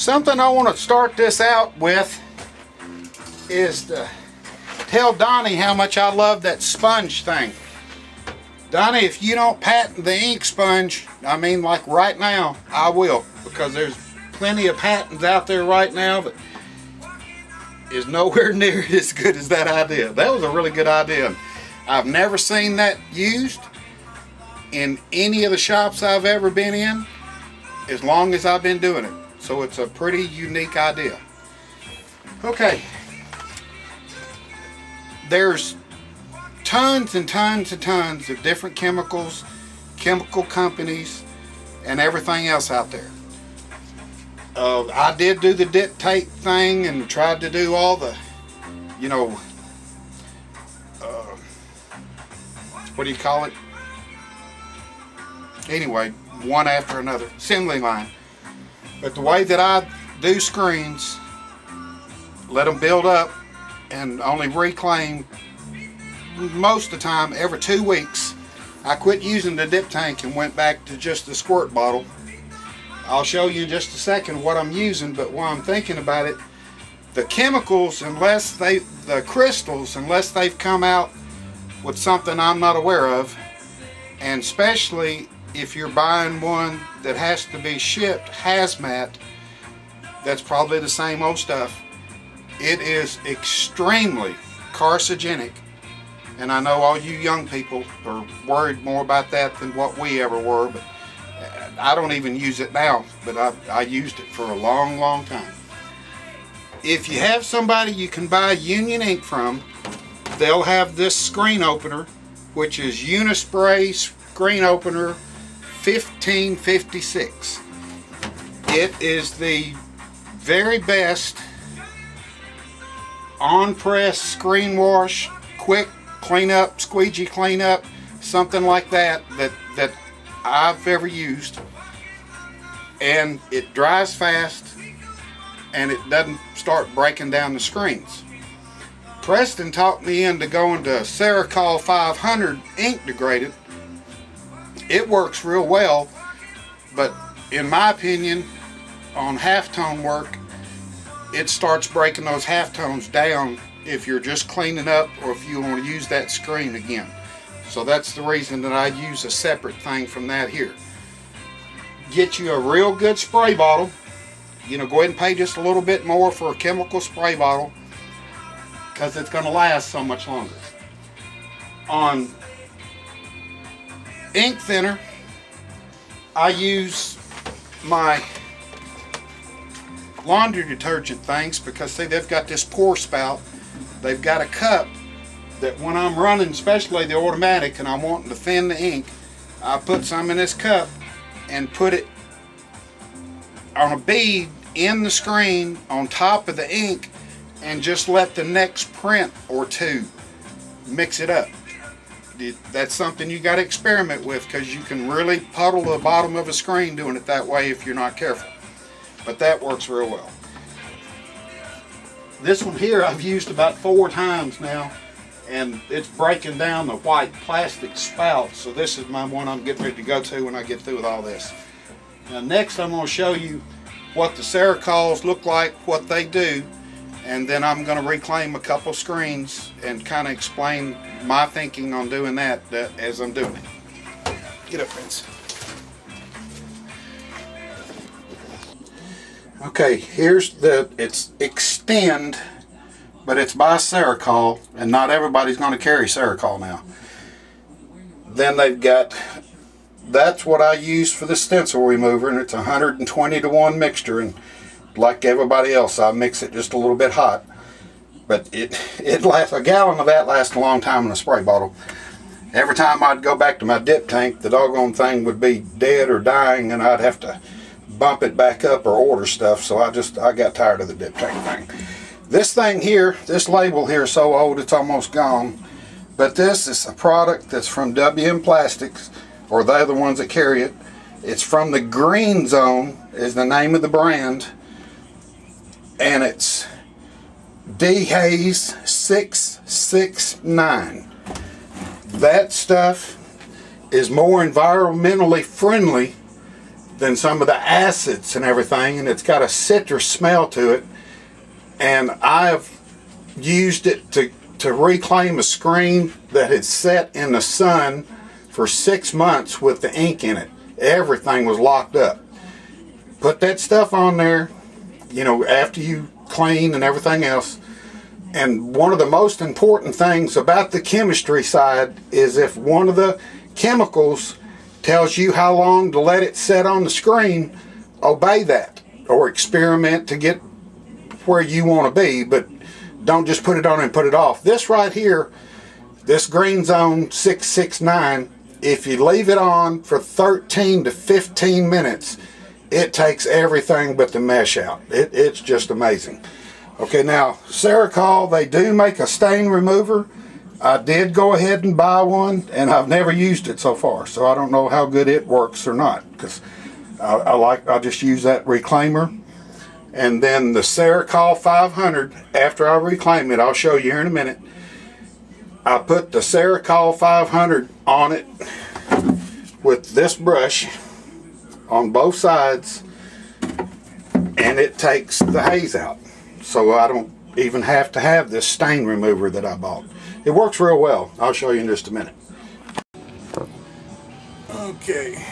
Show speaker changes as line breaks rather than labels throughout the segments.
Something I want to start this out with is to tell Donnie how much I love that sponge thing. Donnie, if you don't patent the ink sponge, I mean like right now, I will, because there's plenty of patents out there right now that is nowhere near as good as that idea. That was a really good idea. I've never seen that used in any of the shops I've ever been in as long as I've been doing it. So it's a pretty unique idea. Okay, there's tons and tons and tons of different chemicals, chemical companies, and everything else out there. I did do the dip tape thing and tried to do all the, you know, what do you call it? Anyway, one after another, assembly line. But the way that I do screens, let them build up and only reclaim most of the time every 2 weeks. I quit using the dip tank and went back to just the squirt bottle. I'll show you in just a second what I'm using, but while I'm thinking about it, the chemicals, the crystals, unless they've come out with something I'm not aware of, and especially if you're buying one that has to be shipped hazmat, that's probably the same old stuff. It is extremely carcinogenic, and I know all you young people are worried more about that than what we ever were, but I don't even use it now, but I used it for a long, long time. If you have somebody you can buy Union ink from, they'll have this screen opener, which is Unispray screen opener 1556. It is the very best on-press screen wash, quick cleanup, squeegee cleanup, something like that I've ever used. And it dries fast and it doesn't start breaking down the screens. Preston talked me into going to Ceracol 500 ink degraded. It works real well, but in my opinion, on halftone work, it starts breaking those halftones down if you're just cleaning up or if you want to use that screen again. So that's the reason that I use a separate thing from that here. Get you a real good spray bottle. You know, go ahead and pay just a little bit more for a chemical spray bottle because it's going to last so much longer. On ink thinner, I use my laundry detergent things because see, they've got this pour spout. They've got a cup that when I'm running, especially the automatic, and I'm wanting to thin the ink, I put some in this cup and put it on a bead in the screen on top of the ink and just let the next print or two mix it up. That's something you got to experiment with because you can really puddle the bottom of a screen doing it that way if you're not careful. But that works real well. This one here I've used about 4 times now, and it's breaking down the white plastic spout. So this is my one I'm getting ready to go to when I get through with all this. Now next I'm going to show you what the Ceracols look like, what they do, and then I'm going to reclaim a couple screens and kind of explain my thinking on doing that as I'm doing it. Get up, Vince. Okay, here's it's Extend, but it's by Ceracol, and not everybody's going to carry Ceracol now. Then they've got, that's what I use for the stencil remover, and it's 120 to 1 mixture, and like everybody else, I mix it just a little bit hot. But it lasts, a gallon of that lasts a long time in a spray bottle. Every time I'd go back to my dip tank, the doggone thing would be dead or dying, and I'd have to bump it back up or order stuff, so I got tired of the dip tank thing. This thing here, this label here is so old it's almost gone, but this is a product that's from WM Plastics, or they're the ones that carry it. It's from the Green Zone is the name of the brand, and it's D-Haze 669. That stuff is more environmentally friendly than some of the acids and everything, and it's got a citrus smell to it. And I've used it to reclaim a screen that had sat in the sun for 6 months with the ink in it. Everything was locked up. Put that stuff on there, you know, after you clean and everything else. And one of the most important things about the chemistry side is if one of the chemicals tells you how long to let it set on the screen, obey that or experiment to get where you want to be, but don't just put it on and put it off. This right here, this Green Zone 669, if you leave it on for 13 to 15 minutes, it takes everything but the mesh out. It's just amazing. Okay, now Ceracol, they do make a stain remover. I did go ahead and buy one, and I've never used it so far, so I don't know how good it works or not, because I just use that reclaimer. And then the Ceracol 500, after I reclaim it, I'll show you here in a minute, I put the Ceracol 500 on it with this brush on both sides, and it takes the haze out. So I don't even have to have this stain remover that I bought. It works real well. I'll show you in just a minute. Okay.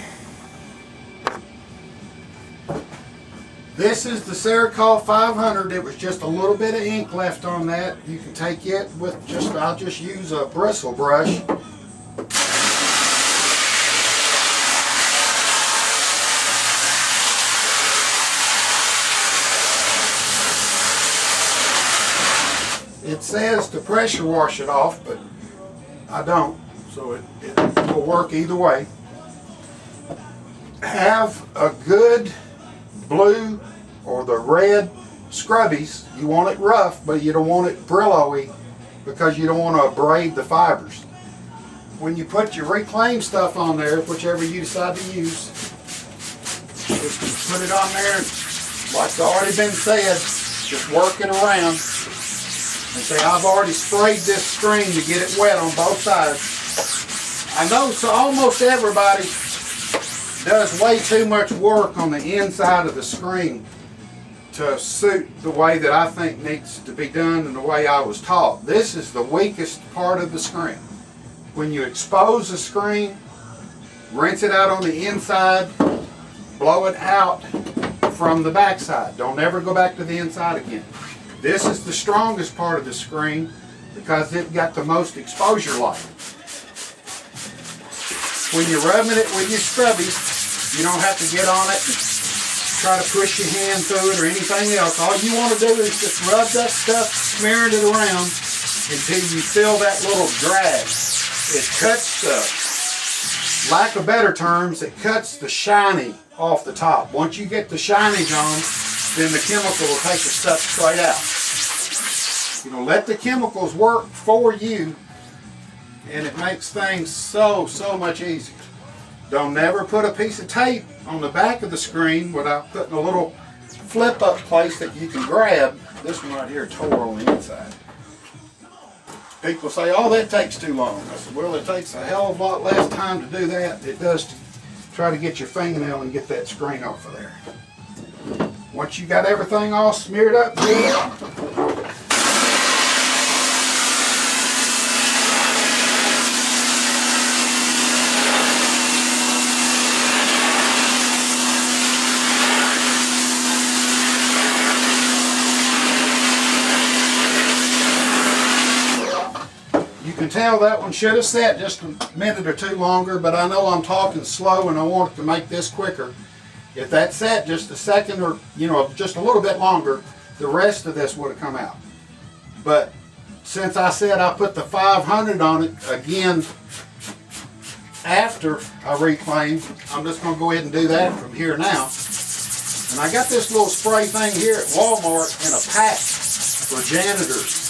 This is the Ceracol 500. It was just a little bit of ink left on that. You can take it with I'll just use a bristle brush. It says to pressure wash it off, but I don't, so it will work either way. Have a good blue or the red scrubbies. You want it rough, but you don't want it Brillo-y because you don't want to abrade the fibers. When you put your reclaim stuff on there, whichever you decide to use, just put it on there, like's already been said, just work it around. And say, I've already sprayed this screen to get it wet on both sides. I know so almost everybody does way too much work on the inside of the screen to suit the way that I think needs to be done and the way I was taught. This is the weakest part of the screen. When you expose the screen, rinse it out on the inside, blow it out from the back side. Don't ever go back to the inside again. This is the strongest part of the screen because it got the most exposure light. When you're rubbing it with your scrubbies, you don't have to get on it and try to push your hand through it or anything else. All you want to do is just rub that stuff, smearing it around until you feel that little drag. It cuts the, lack of better terms, it cuts the shiny off the top. Once you get the shiny gone, then the chemical will take the stuff straight out. You know, let the chemicals work for you, and it makes things so much easier. Don't never put a piece of tape on the back of the screen without putting a little flip up place that you can grab. This one right here tore on the inside. People say, oh, that takes too long. I said, well, it takes a hell of a lot less time to do that than it does to try to get your fingernail and get that screen off of there. Once you got everything all smeared up good, you can tell that one should have sat just a minute or two longer, but I know I'm talking slow and I want it to make this quicker. If that sat just a second or, just a little bit longer, the rest of this would have come out. But since I said I put the 500 on it again after I reclaimed, I'm just going to go ahead and do that from here now. And I got this little spray thing here at Walmart in a pack for janitors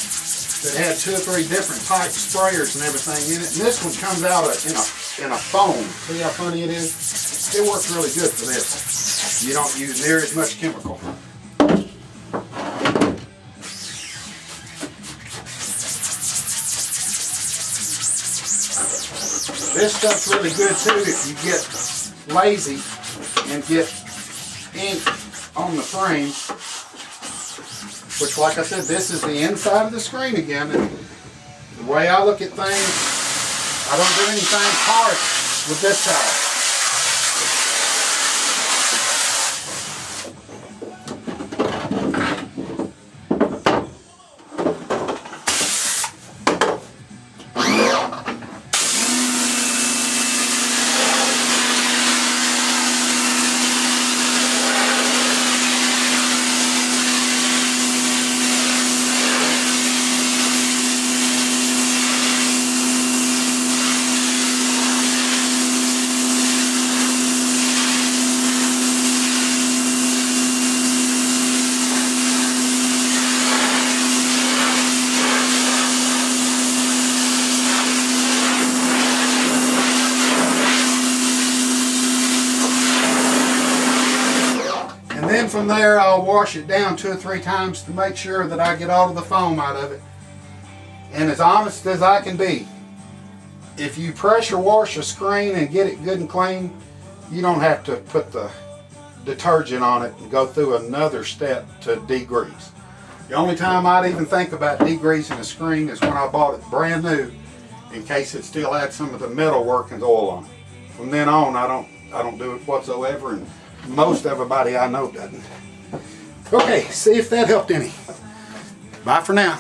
that had 2 or 3 different type sprayers and everything in it. And this one comes out in a foam. See how funny it is? It works really good for this. You don't use near as much chemical. This stuff's really good too if you get lazy and get ink on the frame, which, like I said, this is the inside of the screen again. And the way I look at things, I don't do anything hard with this side. And then from there, I'll wash it down 2 or 3 times to make sure that I get all of the foam out of it. And as honest as I can be, if you pressure wash a screen and get it good and clean, you don't have to put the detergent on it and go through another step to degrease. The only time I'd even think about degreasing a screen is when I bought it brand new, in case it still had some of the metal working oil on it. From then on, I don't do it whatsoever, and most everybody I know doesn't. Okay, see if that helped any. Bye for now.